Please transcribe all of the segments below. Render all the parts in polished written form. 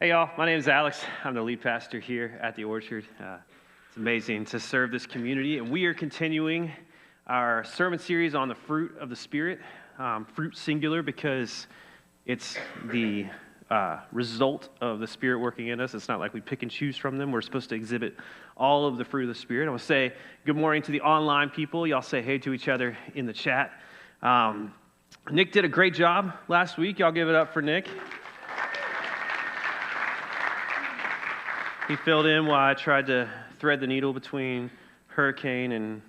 Hey y'all, my name is Alex. I'm the lead pastor here at the Orchard. It's amazing to serve this community, and we are continuing our sermon series on the fruit of the Spirit, fruit singular because it's the result of the Spirit working in us. It's not like we pick and choose from them. We're supposed to exhibit all of the fruit of the Spirit. I want to say good morning to the online people. Y'all say hey to each other in the chat. Nick did a great job last week. Y'all give it up for Nick. He filled in while I tried to thread the needle between hurricane and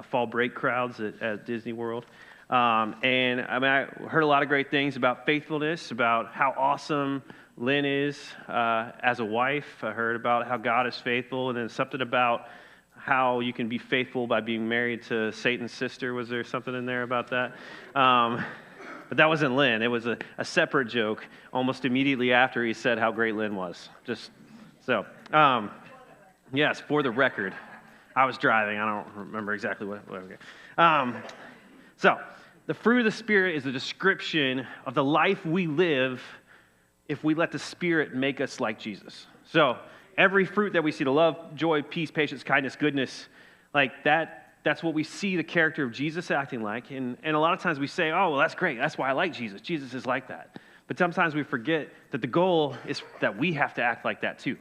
fall break crowds at Disney World. And I heard a lot of great things about faithfulness, about how awesome Lynn is as a wife. I heard about how God is faithful, and then something about how you can be faithful by being married to Satan's sister. Was there something in there about that? But that wasn't Lynn. It was a separate joke almost immediately after he said how great Lynn was. So, yes, for the record, I was driving. I don't remember exactly what. Okay. So, the fruit of the Spirit is a description of the life we live if we let the Spirit make us like Jesus. So, every fruit that we see, the love, joy, peace, patience, kindness, goodness, like that's what we see the character of Jesus acting like. And a lot of times we say, oh, well, that's great. That's why I like Jesus. Jesus is like that. But sometimes we forget that the goal is that we have to act like that too.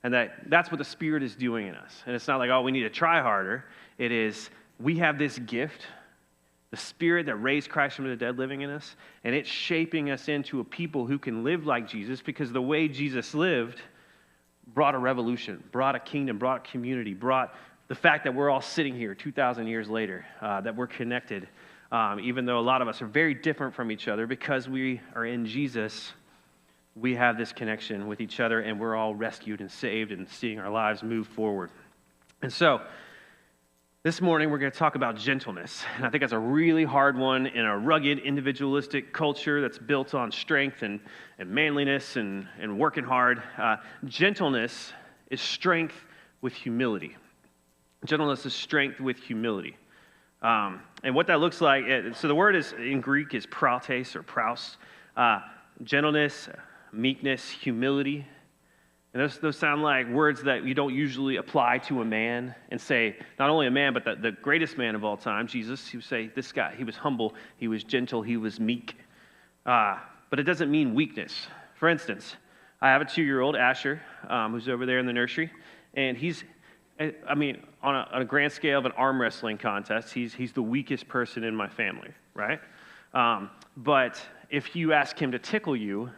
And that's what the Spirit is doing in us. And it's not like, oh, we need to try harder. It is, we have this gift, the Spirit that raised Christ from the dead living in us, and it's shaping us into a people who can live like Jesus, because the way Jesus lived brought a revolution, brought a kingdom, brought a community, brought the fact that we're all sitting here 2,000 years later, that we're connected, even though a lot of us are very different from each other. Because we are in Jesus, we have this connection with each other, and we're all rescued and saved and seeing our lives move forward. And so, this morning we're going to talk about gentleness. And I think that's a really hard one in a rugged, individualistic culture that's built on strength and manliness and working hard. Gentleness is strength with humility. Gentleness is strength with humility. And what that looks like, so the word is in Greek is prautes or praus. Gentleness, meekness, humility. And those sound like words that you don't usually apply to a man and say, not only a man, but the greatest man of all time, Jesus. You say, this guy, he was humble, he was gentle, he was meek. But it doesn't mean weakness. For instance, I have a 2-year-old, Asher, who's over there in the nursery, and he's, on a grand scale of an arm wrestling contest, he's the weakest person in my family, right? But if you ask him to tickle you,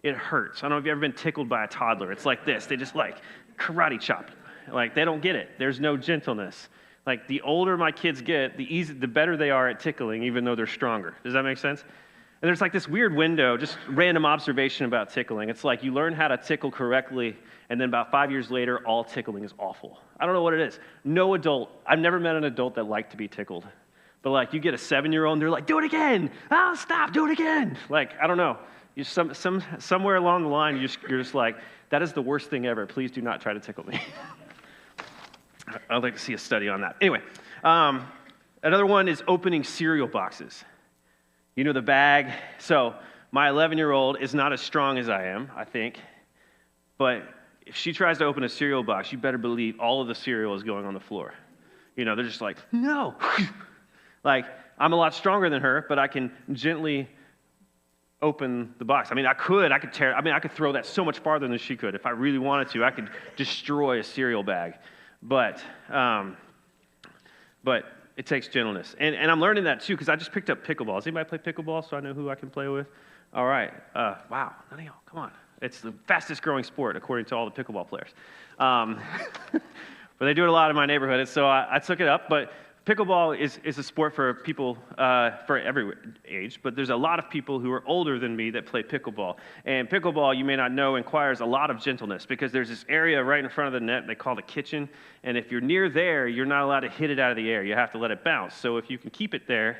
it hurts. I don't know if you've ever been tickled by a toddler. It's like this. They just like karate chop you. Like they don't get it. There's no gentleness. Like the older my kids get, the better they are at tickling, even though they're stronger. Does that make sense? And there's like this weird window, just random observation about tickling. It's like you learn how to tickle correctly, and then about 5 years later, all tickling is awful. I don't know what it is. No adult, I've never met an adult that liked to be tickled. But like you get a 7-year-old and they're like, do it again. Oh, stop, do it again. Like, I don't know. You somewhere along the line, you're just like, that is the worst thing ever. Please do not try to tickle me. I'd like to see a study on that. Anyway, another one is opening cereal boxes. You know the bag. So my 11-year-old is not as strong as I am, I think. But if she tries to open a cereal box, you better believe all of the cereal is going on the floor. You know, they're just like, no. Like, I'm a lot stronger than her, but I can gently open the box. I could throw that so much farther than she could. If I really wanted to, I could destroy a cereal bag. But it takes gentleness. And I'm learning that too, because I just picked up pickleball. Does anybody play pickleball so I know who I can play with? All right. Wow. None of y'all. Come on. It's the fastest growing sport according to all the pickleball players. But they do it a lot in my neighborhood, and so I took it up. But pickleball is a sport for people for every age, but there's a lot of people who are older than me that play pickleball. And pickleball, you may not know, requires a lot of gentleness because there's this area right in front of the net they call the kitchen, and if you're near there, you're not allowed to hit it out of the air. You have to let it bounce. So if you can keep it there,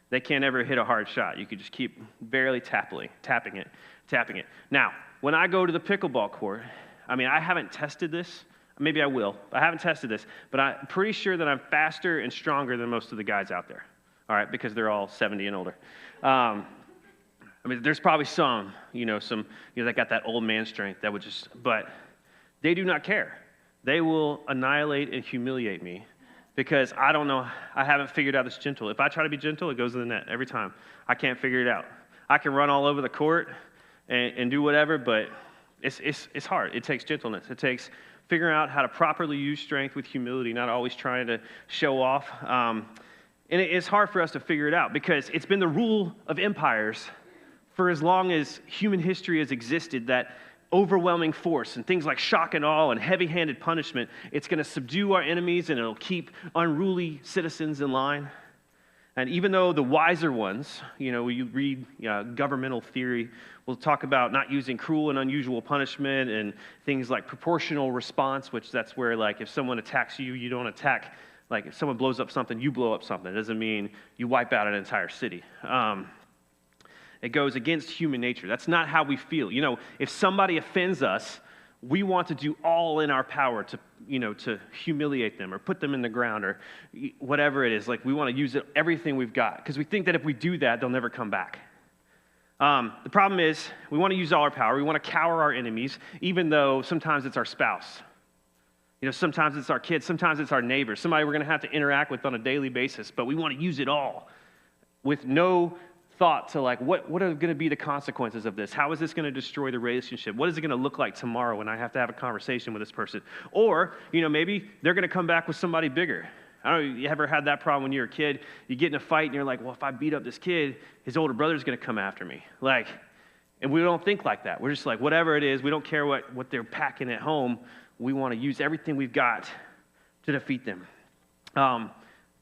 they can't ever hit a hard shot. You could just keep barely tapping it. Now, when I go to the pickleball court, I haven't tested this. Maybe I will. I haven't tested this, but I'm pretty sure that I'm faster and stronger than most of the guys out there, all right, because they're all 70 and older. I mean, there's probably some, that got that old man strength that would but they do not care. They will annihilate and humiliate me because I don't know, I haven't figured out this gentle. If I try to be gentle, it goes in the net every time. I can't figure it out. I can run all over the court and do whatever, but it's hard. It takes gentleness. It takes figuring out how to properly use strength with humility, not always trying to show off. And it's hard for us to figure it out because it's been the rule of empires for as long as human history has existed, that overwhelming force and things like shock and awe and heavy-handed punishment, it's going to subdue our enemies and it'll keep unruly citizens in line. And even though the wiser ones, you read governmental theory, will talk about not using cruel and unusual punishment and things like proportional response, which that's where, like, if someone attacks you, you don't attack. Like, if someone blows up something, you blow up something. It doesn't mean you wipe out an entire city. It goes against human nature. That's not how we feel. If somebody offends us, we want to do all in our power to humiliate them or put them in the ground or whatever it is. Like, we want to use everything we've got because we think that if we do that, they'll never come back. The problem is we want to use all our power. We want to cower our enemies, even though sometimes it's our spouse. Sometimes it's our kids. Sometimes it's our neighbors. Somebody we're going to have to interact with on a daily basis, but we want to use it all with no thought to, like, what are going to be the consequences of this? How is this going to destroy the relationship? What is it going to look like tomorrow when I have to have a conversation with this person? Or, maybe they're going to come back with somebody bigger. I don't know, you ever had that problem when you were a kid? You get in a fight and you're like, well, if I beat up this kid, his older brother's going to come after me. And we don't think like that. We're just like, whatever it is, we don't care what they're packing at home. We want to use everything we've got to defeat them.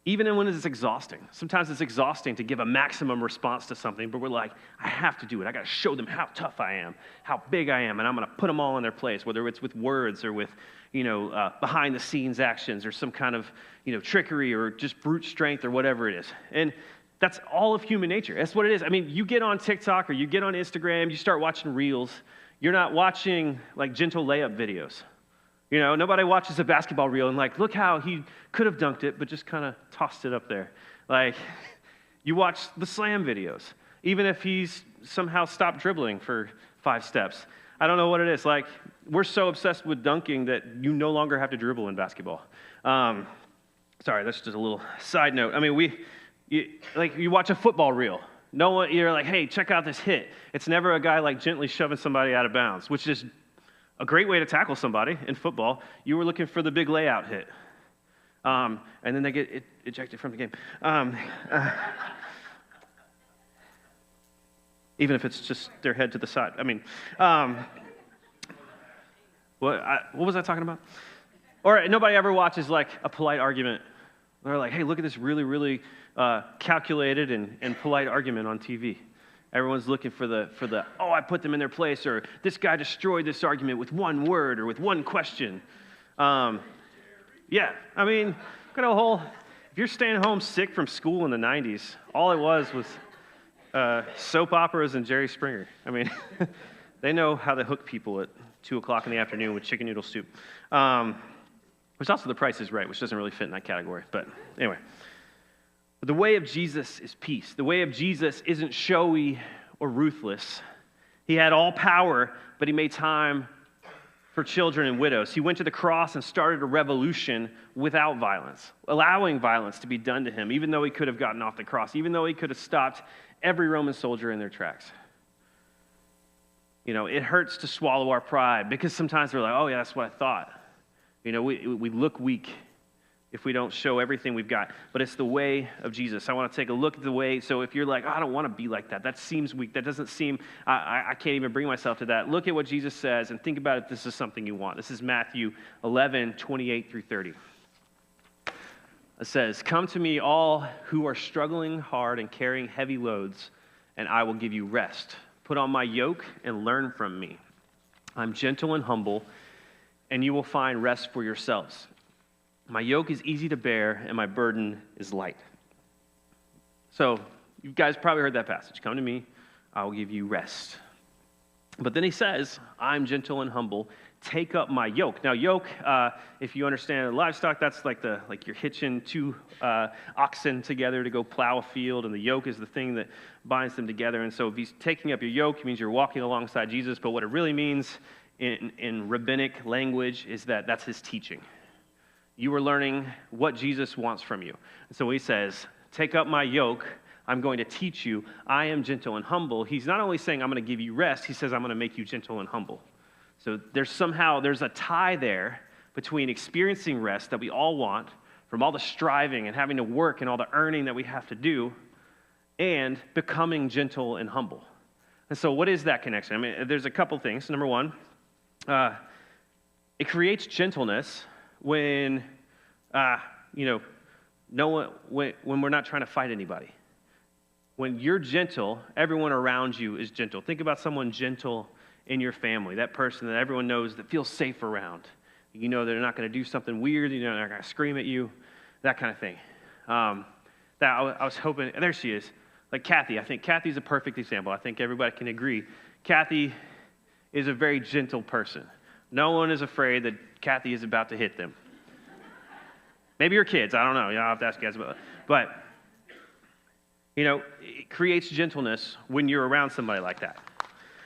Even when it's exhausting. Sometimes it's exhausting to give a maximum response to something, but we're like, I have to do it. I got to show them how tough I am, how big I am, and I'm going to put them all in their place, whether it's with words or with, behind-the-scenes actions or some kind of, trickery or just brute strength or whatever it is. And that's all of human nature. That's what it is. I mean, you get on TikTok or you get on Instagram, you start watching Reels. You're not watching, like, gentle layup videos. Nobody watches a basketball reel and, like, look how he could have dunked it, but just kind of tossed it up there. Like, you watch the slam videos, even if he's somehow stopped dribbling for 5 steps. I don't know what it is. Like, we're so obsessed with dunking that you no longer have to dribble in basketball. Sorry, that's just a little side note. I mean, you watch a football reel. No one, you're like, hey, check out this hit. It's never a guy, like, gently shoving somebody out of bounds, which is a great way to tackle somebody in football. You were looking for the big layout hit. And then they get ejected from the game. Even if it's just their head to the side. I mean, what was I talking about? Or nobody ever watches, like, a polite argument. They're like, hey, look at this really, really calculated and polite argument on TV. Everyone's looking for the I put them in their place, or this guy destroyed this argument with one word or with one question. Yeah, I mean, if you're staying home sick from school in the 90s, all it was soap operas and Jerry Springer. I mean, they know how to hook people at 2 o'clock in the afternoon with chicken noodle soup. Which also The Price is Right, which doesn't really fit in that category. But anyway. The way of Jesus is peace. The way of Jesus isn't showy or ruthless. He had all power, but he made time for children and widows. He went to the cross and started a revolution without violence, allowing violence to be done to him, even though he could have gotten off the cross, even though he could have stopped every Roman soldier in their tracks. It hurts to swallow our pride because sometimes we're like, oh yeah, that's what I thought. We look weak if we don't show everything we've got. But it's the way of Jesus. I want to take a look at the way. So if you're like, I don't want to be like that. That seems weak. That doesn't seem, I can't even bring myself to that. Look at what Jesus says and think about if this is something you want. This is Matthew 11:28-30. It says, come to me all who are struggling hard and carrying heavy loads, and I will give you rest. Put on my yoke and learn from me. I'm gentle and humble, and you will find rest for yourselves. My yoke is easy to bear, and my burden is light. So, you guys probably heard that passage. Come to me, I will give you rest. But then he says, I'm gentle and humble. Take up my yoke. Now, yoke, if you understand livestock, that's like you're hitching two oxen together to go plow a field, and the yoke is the thing that binds them together. And so if he's taking up your yoke, it means you're walking alongside Jesus. But what it really means in rabbinic language is that that's his teaching. You are learning what Jesus wants from you. And so he says, take up my yoke. I'm going to teach you. I am gentle and humble. He's not only saying I'm going to give you rest, he says I'm going to make you gentle and humble. So there's a tie there between experiencing rest that we all want from all the striving and having to work and all the earning that we have to do, and becoming gentle and humble. And so what is that connection? I mean, there's a couple things. Number one, it creates gentleness when when we're not trying to fight anybody. When you're gentle, everyone around you is gentle. Think about someone gentle in your family, that person that everyone knows that feels safe around. You know they're not going to do something weird, they're not going to scream at you, that kind of thing. I was hoping, there she is, like Kathy. I think Kathy's a perfect example. I think everybody can agree. Kathy is a very gentle person. No one is afraid that Kathy is about to hit them. Maybe your kids, I don't know. I'll have to ask you guys about it. But, it creates gentleness when you're around somebody like that.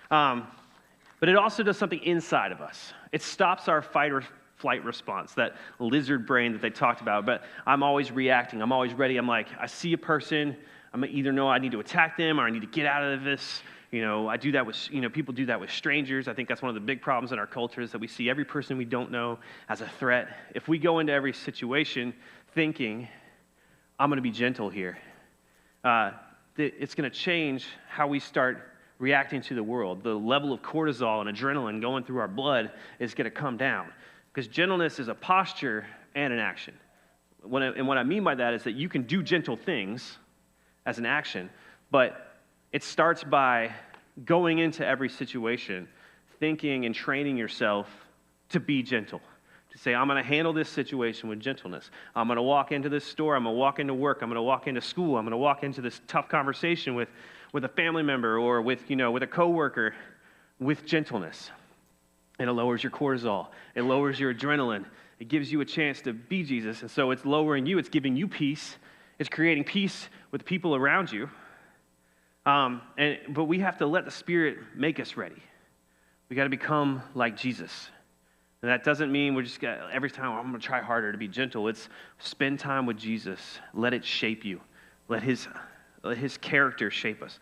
But it also does something inside of us. It stops our fight or flight response, that lizard brain that they talked about. But I'm always reacting. I'm always ready. I'm like, I see a person. I'm either know I need to attack them or I need to get out of this. I do that with, people do that with strangers. I think that's one of the big problems in our culture is that we see every person we don't know as a threat. If we go into every situation thinking, I'm going to be gentle here, it's going to change how we start reacting to the world. The level of cortisol and adrenaline going through our blood is going to come down, because gentleness is a posture and an action. And what I mean by that is that you can do gentle things as an action, but it starts by going into every situation, thinking and training yourself to be gentle. To say, I'm going to handle this situation with gentleness. I'm going to walk into this store. I'm going to walk into work. I'm going to walk into school. I'm going to walk into this tough conversation with a family member or with a coworker with gentleness. And it lowers your cortisol. It lowers your adrenaline. It gives you a chance to be Jesus. And so it's lowering you. It's giving you peace. It's creating peace with the people around you. But we have to let the Spirit make us ready. We got to become like Jesus. And that doesn't mean we're just every time I'm going to try harder to be gentle. It's spend time with Jesus. Let it shape you. Let his character shape us.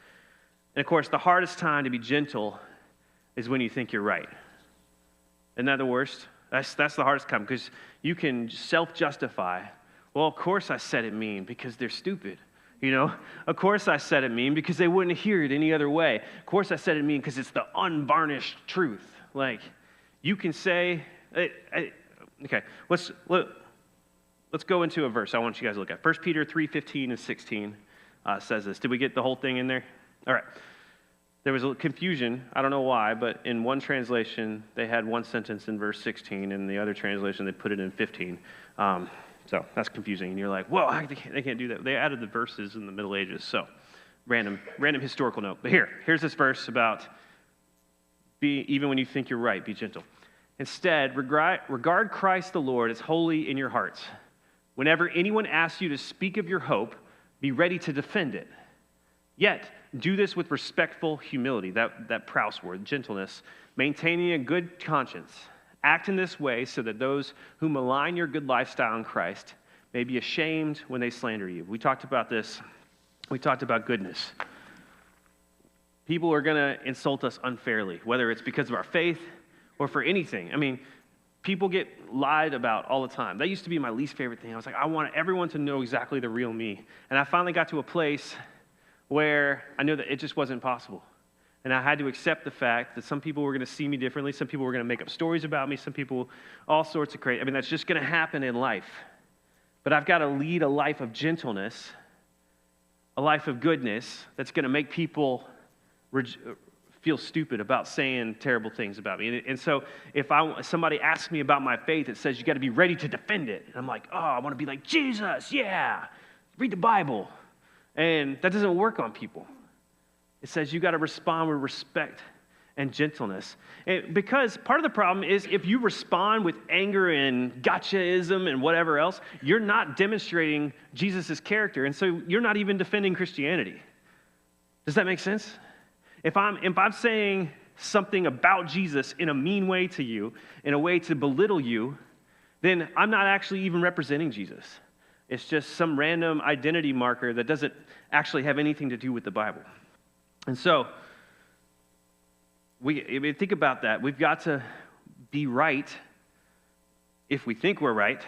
And of course, the hardest time to be gentle is when you think you're right. Isn't that the worst? That's the hardest time, because you can self-justify. Well, of course I said it mean because they're stupid. Of course I said it mean because they wouldn't hear it any other way. Of course I said it mean because it's the unvarnished truth. Like, you can say, okay, let's go into a verse I want you guys to look at. 1 Peter 3:15 and 16 says this. Did we get the whole thing in there? All right. There was a confusion. I don't know why, but in one translation, they had one sentence in verse 16, and in the other translation, they put it in 15. So that's confusing, and you're like, whoa, they can't do that. They added the verses in the Middle Ages, so random historical note. But here's this verse about even when you think you're right, be gentle. Instead, regard Christ the Lord as holy in your hearts. Whenever anyone asks you to speak of your hope, be ready to defend it. Yet, do this with respectful humility, that Prouse word, gentleness, maintaining a good conscience. Act in this way so that those who malign your good lifestyle in Christ may be ashamed when they slander you. We talked about this. We talked about goodness. People are going to insult us unfairly, whether it's because of our faith or for anything. I mean, people get lied about all the time. That used to be my least favorite thing. I was like, I want everyone to know exactly the real me. And I finally got to a place where I knew that it just wasn't possible. And I had to accept the fact that some people were going to see me differently. Some people were going to make up stories about me. Some people, all sorts of crazy. I mean, that's just going to happen in life. But I've got to lead a life of gentleness, a life of goodness that's going to make people feel stupid about saying terrible things about me. And so if somebody asks me about my faith, it says you got to be ready to defend it. And I'm like, oh, I want to be like, Jesus, yeah, read the Bible. And that doesn't work on people. It says you got to respond with respect and gentleness. Because part of the problem is if you respond with anger and gotchaism and whatever else, you're not demonstrating Jesus' character, and so you're not even defending Christianity. Does that make sense? If I'm saying something about Jesus in a mean way to you, in a way to belittle you, then I'm not actually even representing Jesus. It's just some random identity marker that doesn't actually have anything to do with the Bible. And so, think about that. We've got to be right, if we think we're right,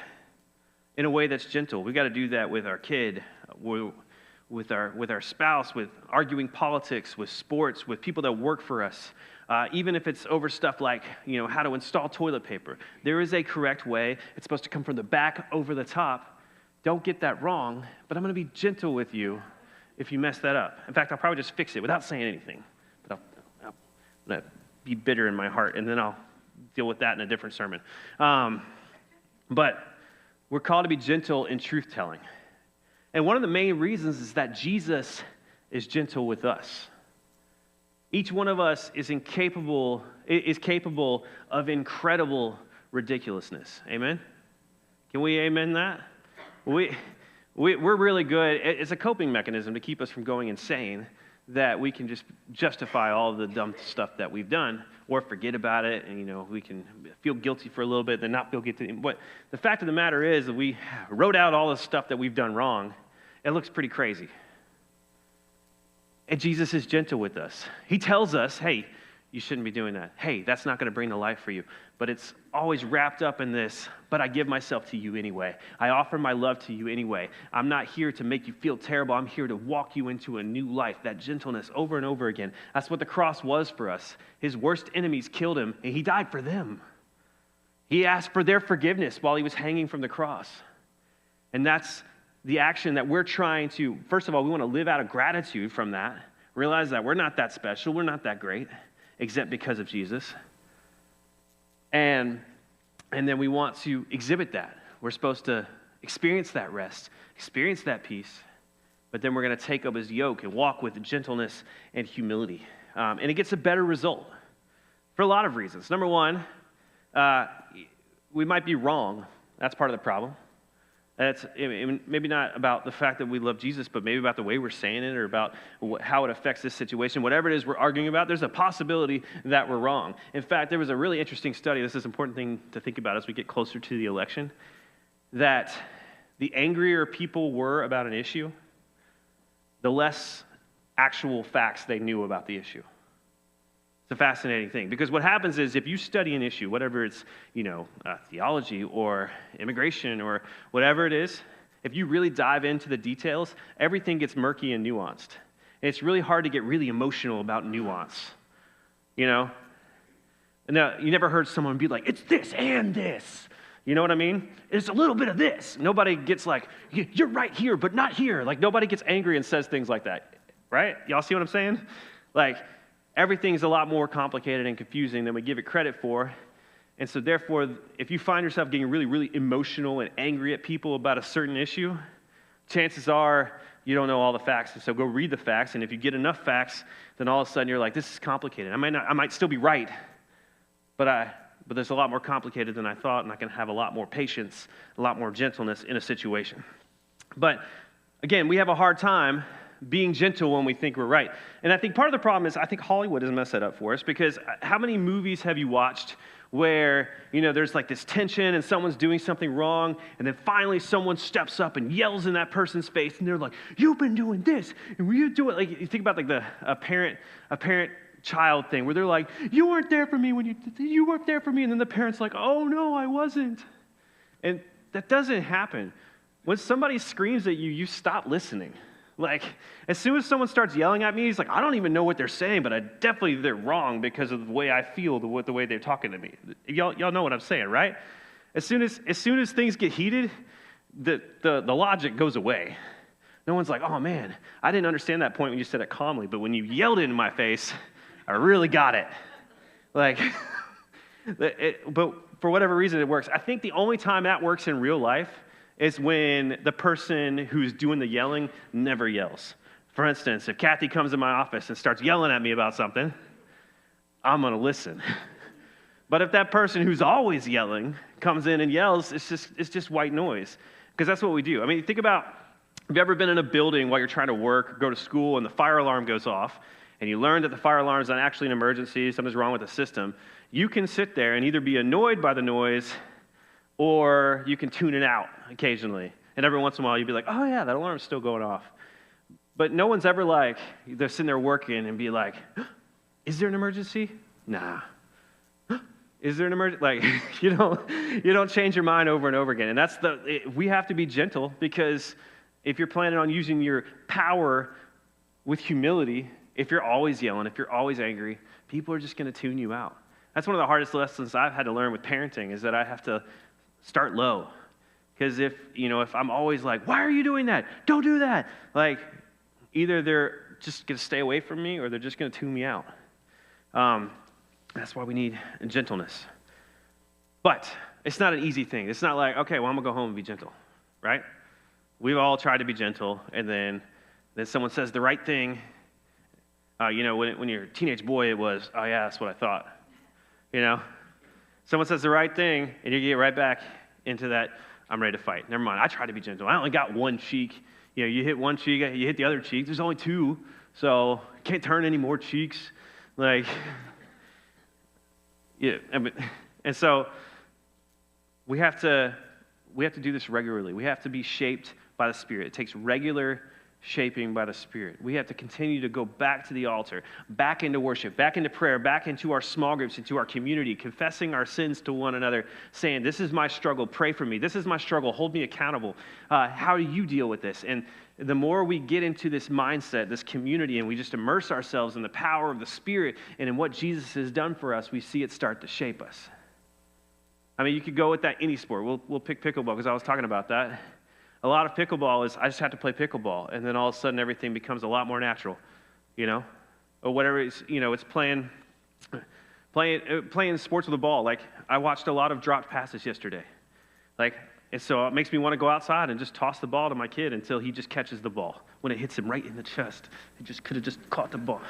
in a way that's gentle. We've got to do that with our kid, with our spouse, with arguing politics, with sports, with people that work for us. Even if it's over stuff like, how to install toilet paper. There is a correct way. It's supposed to come from the back over the top. Don't get that wrong, but I'm going to be gentle with you if you mess that up. In fact, I'll probably just fix it without saying anything. But I'm going to be bitter in my heart, and then I'll deal with that in a different sermon. But we're called to be gentle in truth-telling. And one of the main reasons is that Jesus is gentle with us. Each one of us is capable of incredible ridiculousness. Amen? Can we amen that? We're really good. It's a coping mechanism to keep us from going insane, that we can just justify all the dumb stuff that we've done or forget about it, and we can feel guilty for a little bit, then not feel guilty. But the fact of the matter is that we wrote out all the stuff that we've done wrong. It looks pretty crazy. And Jesus is gentle with us. He tells us, hey, you shouldn't be doing that. Hey, that's not going to bring the life for you. But it's always wrapped up in this, but I give myself to you anyway. I offer my love to you anyway. I'm not here to make you feel terrible. I'm here to walk you into a new life, that gentleness over and over again. That's what the cross was for us. His worst enemies killed him, and he died for them. He asked for their forgiveness while he was hanging from the cross. And that's the action that we're trying to, first of all, we want to live out of gratitude from that. Realize that we're not that special. We're not that great, except because of Jesus. And then we want to exhibit that. We're supposed to experience that rest, experience that peace, but then we're going to take up his yoke and walk with gentleness and humility. And it gets a better result for a lot of reasons. Number one, we might be wrong. That's part of the problem. That's maybe not about the fact that we love Jesus, but maybe about the way we're saying it or about how it affects this situation. Whatever it is we're arguing about, there's a possibility that we're wrong. In fact, there was a really interesting study. This is an important thing to think about as we get closer to the election, that the angrier people were about an issue, the less actual facts they knew about the issue. It's a fascinating thing, because what happens is if you study an issue, whatever it's, theology or immigration or whatever it is, if you really dive into the details, everything gets murky and nuanced. And it's really hard to get really emotional about nuance, And now, you never heard someone be like, it's this and this. You know what I mean? It's a little bit of this. Nobody gets like, you're right here, but not here. Like, nobody gets angry and says things like that, right? Y'all see what I'm saying? Like, everything's a lot more complicated and confusing than we give it credit for. And so therefore, if you find yourself getting really, really emotional and angry at people about a certain issue, chances are you don't know all the facts. And so go read the facts. And if you get enough facts, then all of a sudden you're like, this is complicated. I might still be right, but there's a lot more complicated than I thought, and I can have a lot more patience, a lot more gentleness in a situation. But again, we have a hard time being gentle when we think we're right. And I think part of the problem is I think Hollywood has messed that up for us, because how many movies have you watched where, there's like this tension and someone's doing something wrong, and then finally someone steps up and yells in that person's face, and they're like, you've been doing this, and will you do it? Like, you think about like a parent-child thing where they're like, you weren't there for me when you weren't there for me, and then the parent's like, oh no, I wasn't. And that doesn't happen. When somebody screams at you, you stop listening. Like, as soon as someone starts yelling at me, he's like, I don't even know what they're saying, but they're wrong because of the way I feel, the way they're talking to me. Y'all know what I'm saying, right? As soon as things get heated, the logic goes away. No one's like, oh man, I didn't understand that point when you said it calmly, but when you yelled it in my face, I really got it. Like, but for whatever reason it works. I think the only time that works in real life is when the person who's doing the yelling never yells. For instance, if Kathy comes in my office and starts yelling at me about something, I'm going to listen. But if that person who's always yelling comes in and yells, it's just white noise, because that's what we do. I mean, think about, have you ever been in a building while you're trying to work or go to school and the fire alarm goes off, and you learn that the fire alarm is not actually an emergency, something's wrong with the system? You can sit there and either be annoyed by the noise or you can tune it out occasionally. And every once in a while you'd be like, oh yeah, that alarm's still going off. But no one's ever like, they're sitting there working and be like, is there an emergency? Nah. Is there an emergency? Like, you don't change your mind over and over again. And we have to be gentle, because if you're planning on using your power with humility, if you're always yelling, if you're always angry, people are just going to tune you out. That's one of the hardest lessons I've had to learn with parenting, is that I have to start low. Because if I'm always like, why are you doing that? Don't do that. Like, either they're just going to stay away from me or they're just going to tune me out. That's why we need gentleness. But it's not an easy thing. It's not like, okay, well, I'm going to go home and be gentle, right? We've all tried to be gentle, and then someone says the right thing. When you're a teenage boy, it was, oh yeah, that's what I thought. Someone says the right thing, and you get right back into that, I'm ready to fight. Never mind, I tried to be gentle. I only got one cheek. You hit one cheek, you hit the other cheek. There's only two, so can't turn any more cheeks. Like, yeah, and so we have to do this regularly. We have to be shaped by the Spirit. It takes regular shaping by the Spirit. We have to continue to go back to the altar, back into worship, back into prayer, back into our small groups, into our community, confessing our sins to one another, saying, this is my struggle, pray for me. This is my struggle, hold me accountable. How do you deal with this? And the more we get into this mindset, this community, and we just immerse ourselves in the power of the Spirit and in what Jesus has done for us, we see it start to shape us. I mean, you could go with that any sport. We'll pick pickleball, because I was talking about that. A lot of pickleball is, I just have to play pickleball, and then all of a sudden everything becomes a lot more natural, or whatever it's, it's playing sports with a ball. Like, I watched a lot of dropped passes yesterday, and so it makes me want to go outside and just toss the ball to my kid until he just catches the ball. When it hits him right in the chest, he just could have just caught the ball.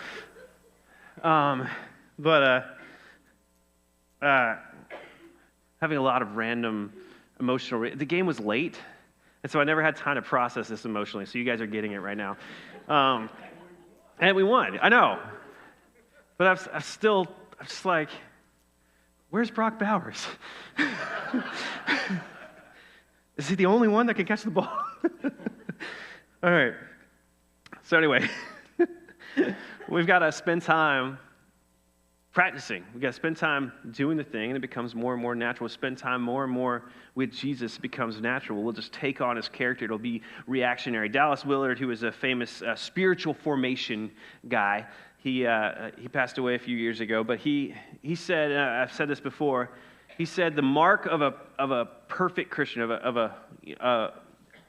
Having a lot of random emotional. The game was late. And so I never had time to process this emotionally, so you guys are getting it right now. And we won, I know. But I'm just like, where's Brock Bowers? Is he the only one that can catch the ball? All right. So anyway, we've got to spend time practicing. We've got to spend time doing the thing, and it becomes more and more natural. We'll spend time more and more with Jesus. It becomes natural. We'll just take on his character. It'll be reactionary. Dallas Willard, who was a famous spiritual formation guy, he passed away a few years ago, but he said, and I've said this before, he said the mark of a perfect Christian, of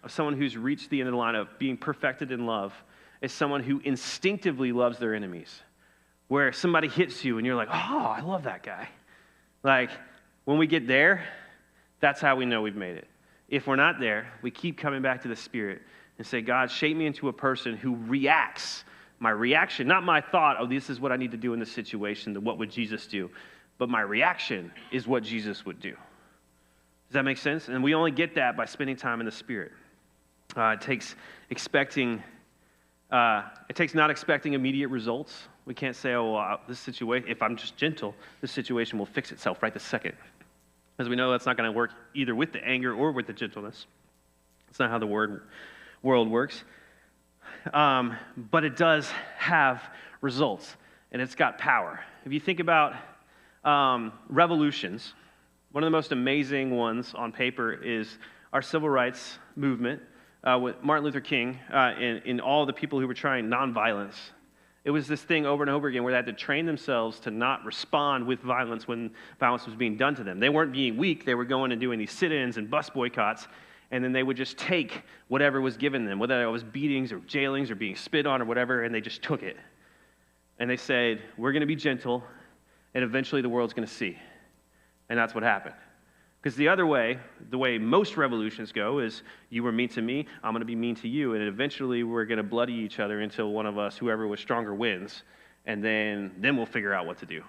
someone who's reached the end of the line of being perfected in love, is someone who instinctively loves their enemies. Where somebody hits you and you're like, oh, I love that guy. Like, when we get there, that's how we know we've made it. If we're not there, we keep coming back to the Spirit and say, God, shape me into a person who reacts. My reaction, not my thought, oh, this is what I need to do in this situation, what would Jesus do? But my reaction is what Jesus would do. Does that make sense? And we only get that by spending time in the Spirit. It takes not expecting immediate results. We can't say, oh, well, this situation, if I'm just gentle, this situation will fix itself right this second. Because we know that's not going to work either with the anger or with the gentleness. That's not how the world works. But it does have results, and it's got power. If you think about revolutions, one of the most amazing ones on paper is our civil rights movement with Martin Luther King and all the people who were trying nonviolence. It was this thing over and over again where they had to train themselves to not respond with violence when violence was being done to them. They weren't being weak. They were going and doing these sit-ins and bus boycotts, and then they would just take whatever was given them, whether it was beatings or jailings or being spit on or whatever, and they just took it. And they said, we're going to be gentle, and eventually the world's going to see. And that's what happened. Because the other way, the way most revolutions go, is you were mean to me, I'm going to be mean to you, and eventually we're going to bloody each other until one of us, whoever was stronger, wins, and then we'll figure out what to do.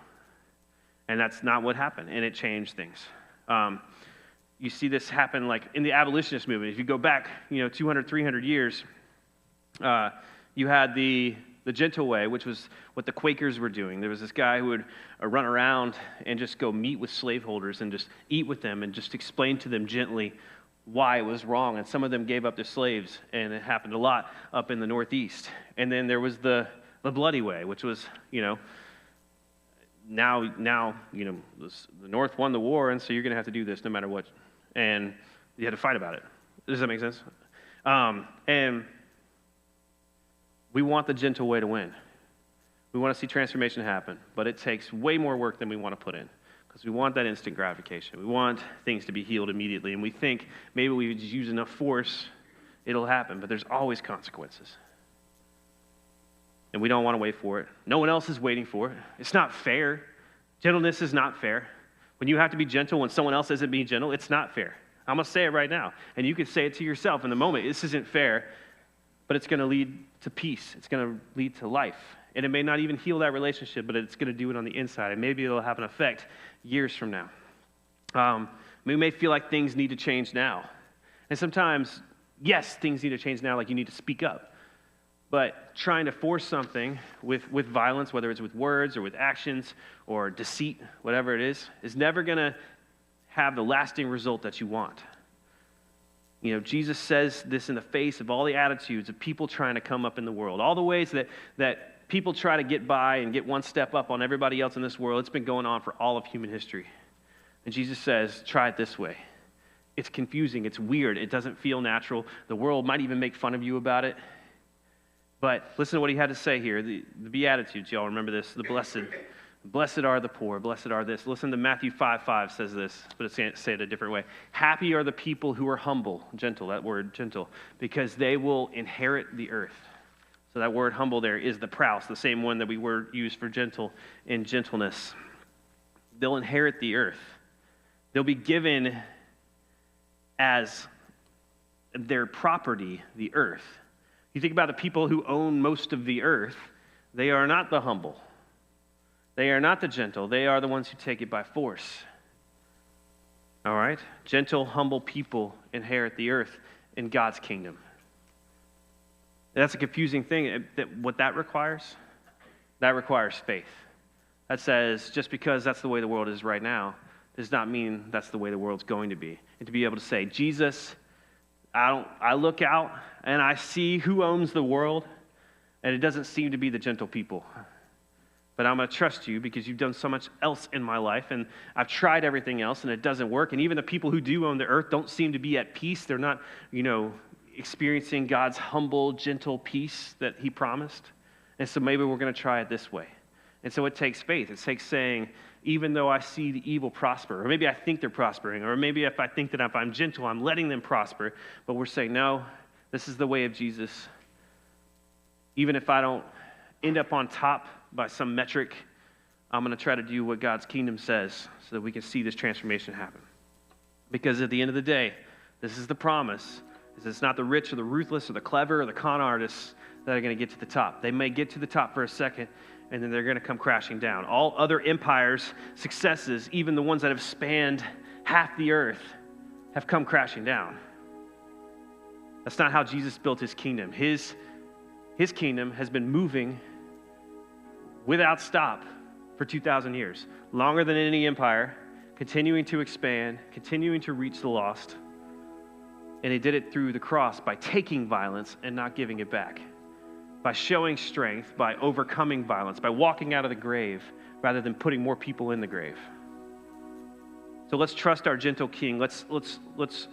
And that's not what happened, and it changed things. You see this happen like in the abolitionist movement. If you go back, 200, 300 years, you had the gentle way, which was what the Quakers were doing. There was this guy who would run around and just go meet with slaveholders and just eat with them and just explain to them gently why it was wrong. And some of them gave up their slaves, and it happened a lot up in the Northeast. And then there was the bloody way, which was, now, the North won the war, and so you're going to have to do this no matter what. And you had to fight about it. Does that make sense? And we want the gentle way to win. We want to see transformation happen, but it takes way more work than we want to put in because we want that instant gratification. We want things to be healed immediately, and we think maybe we just use enough force, it'll happen, but there's always consequences. And we don't want to wait for it. No one else is waiting for it. It's not fair. Gentleness is not fair. When you have to be gentle when someone else isn't being gentle, it's not fair. I'm going to say it right now. And you can say it to yourself in the moment. This isn't fair, but it's going to lead to peace. It's going to lead to life. And it may not even heal that relationship, but it's going to do it on the inside. And maybe it'll have an effect years from now. We may feel like things need to change now. And sometimes, yes, things need to change now, like you need to speak up. But trying to force something with violence, whether it's with words or with actions or deceit, whatever it is never going to have the lasting result that you want. Jesus says this in the face of all the attitudes of people trying to come up in the world, all the ways that people try to get by and get one step up on everybody else in this world. It's been going on for all of human history. And Jesus says, try it this way. It's confusing. It's weird. It doesn't feel natural. The world might even make fun of you about it. But listen to what he had to say here. The Beatitudes, y'all remember this. The blessed are the poor. Blessed are this. Listen to Matthew 5:5 says this, but it's say it a different way. Happy are the people who are humble, gentle, that word gentle, because they will inherit the earth. So that word humble there is the praus, the same one that we used for gentle in gentleness. They'll inherit the earth. They'll be given as their property, the earth. You think about the people who own most of the earth, they are not the humble. They are not the gentle. They are the ones who take it by force. All right? Gentle, humble people inherit the earth in God's kingdom. That's a confusing thing. What that requires? That requires faith. That says just because that's the way the world is right now does not mean that's the way the world's going to be. And to be able to say, Jesus, I look out and I see who owns the world, and it doesn't seem to be the gentle people. But I'm going to trust you because you've done so much else in my life, and I've tried everything else, and it doesn't work. And even the people who do own the earth don't seem to be at peace. They're not, experiencing God's humble, gentle peace that he promised. And so maybe we're going to try it this way. And so it takes faith. It takes saying, even though I see the evil prosper, or maybe I think they're prospering, or maybe if I think that if I'm gentle, I'm letting them prosper, but we're saying, no, this is the way of Jesus. Even if I don't end up on top by some metric, I'm going to try to do what God's kingdom says so that we can see this transformation happen. Because at the end of the day, this is the promise, is it's not the rich or the ruthless or the clever or the con artists that are going to get to the top. They may get to the top for a second, and then they're going to come crashing down. All other empires, successes, even the ones that have spanned half the earth, have come crashing down. That's not how Jesus built his kingdom. His kingdom has been moving without stop for 2,000 years, longer than any empire, continuing to expand, continuing to reach the lost. And he did it through the cross by taking violence and not giving it back, by showing strength, by overcoming violence, by walking out of the grave rather than putting more people in the grave. So let's trust our gentle King. Let's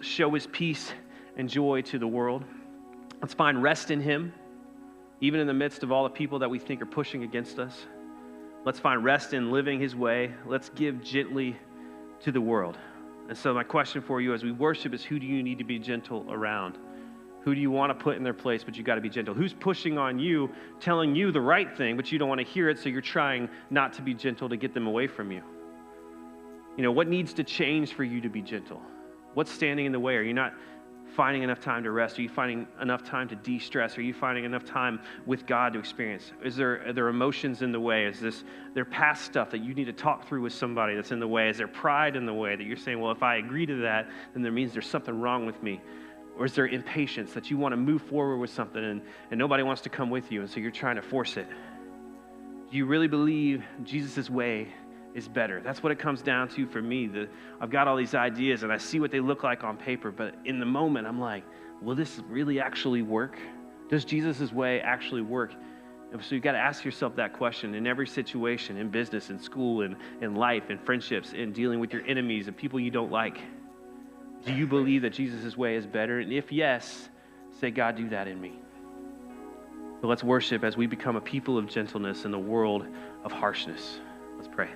show his peace and joy to the world. Let's find rest in him, even in the midst of all the people that we think are pushing against us. Let's find rest in living his way. Let's give gently to the world. And so my question for you as we worship is, who do you need to be gentle around? Who do you want to put in their place, but you got to be gentle? Who's pushing on you, telling you the right thing, but you don't want to hear it, so you're trying not to be gentle to get them away from you? What needs to change for you to be gentle? What's standing in the way? Are you not finding enough time to rest? Are you finding enough time to de-stress? Are you finding enough time with God to experience? Are there emotions in the way? Is there past stuff that you need to talk through with somebody that's in the way? Is there pride in the way that you're saying, well, if I agree to that, then that means there's something wrong with me? Or is there impatience that you want to move forward with something and nobody wants to come with you, and so you're trying to force it? Do you really believe Jesus' way is better? That's what it comes down to for me. I've got all these ideas and I see what they look like on paper, but in the moment I'm like, will this really actually work? Does Jesus' way actually work? And so you've got to ask yourself that question in every situation, in business, in school, in life, in friendships, in dealing with your enemies and people you don't like. Do you believe that Jesus' way is better? And if yes, say, God, do that in me. So let's worship as we become a people of gentleness in the world of harshness. Let's pray.